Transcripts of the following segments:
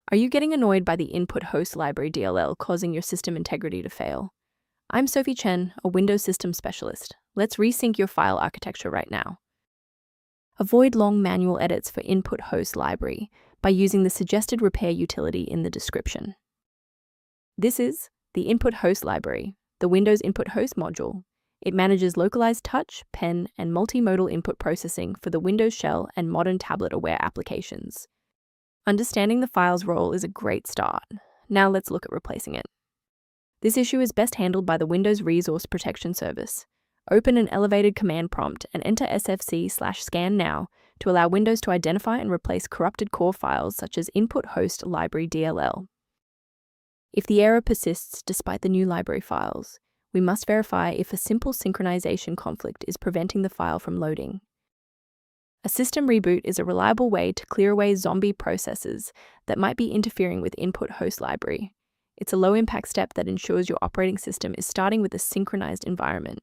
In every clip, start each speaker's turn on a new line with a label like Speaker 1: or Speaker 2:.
Speaker 1: Are you getting annoyed by the Inputhost Library DLL causing your system integrity to fail? I'm Sophie Chen, a Windows system specialist. Let's resync your file architecture right now. Avoid long manual edits for Inputhost Library by using the suggested repair utility in the description. This is the Inputhost Library, the Windows Inputhost module. It manages localized touch, pen, and multi-modal input processing for the Windows shell and modern tablet-aware applications. Understanding the file's role is a great start. Now let's look at replacing it. This issue is best handled by the Windows Resource Protection Service. Open an elevated command prompt and enter sfc/scan now to allow Windows to identify and replace corrupted core files such as Inputhost Library DLL. If the error persists despite the new library files, we must verify if a simple synchronization conflict is preventing the file from loading. A system reboot is a reliable way to clear away zombie processes that might be interfering with Inputhost Library. It's a low-impact step that ensures your operating system is starting with a synchronized environment.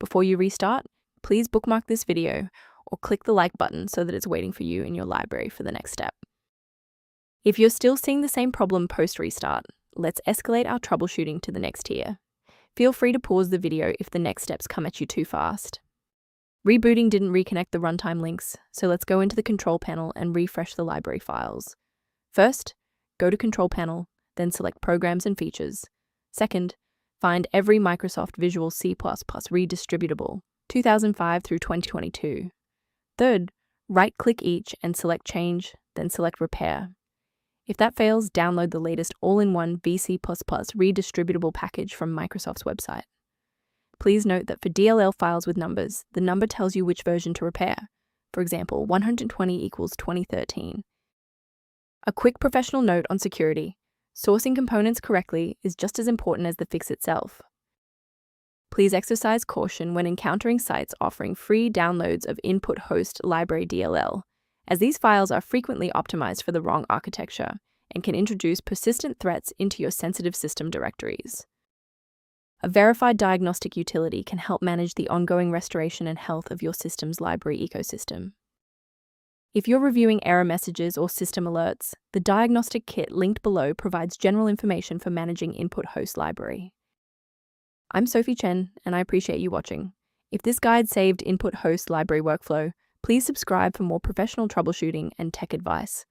Speaker 1: Before you restart, please bookmark this video or click the like button so that it's waiting for you in your library for the next step. If you're still seeing the same problem post-restart, let's escalate our troubleshooting to the next tier. Feel free to pause the video if the next steps come at you too fast. Rebooting didn't reconnect the runtime links, so let's go into the control panel and refresh the library files. First, go to Control Panel, then select Programs and Features. Second, find every Microsoft Visual C++ redistributable, 2005 through 2022. Third, right-click each and select Change, then select Repair. If that fails, download the latest all-in-one VC++ redistributable package from Microsoft's website. Please note that for DLL files with numbers, the number tells you which version to repair. For example, 120 equals 2013. A quick professional note on security. Sourcing components correctly is just as important as the fix itself. Please exercise caution when encountering sites offering free downloads of Inputhost Library DLL, as these files are frequently optimized for the wrong architecture and can introduce persistent threats into your sensitive system directories. A verified diagnostic utility can help manage the ongoing restoration and health of your system's library ecosystem. If you're reviewing error messages or system alerts, the diagnostic kit linked below provides general information for managing Inputhost Library. I'm Sophie Chen, and I appreciate you watching. If this guide saved Inputhost Library workflow, please subscribe for more professional troubleshooting and tech advice.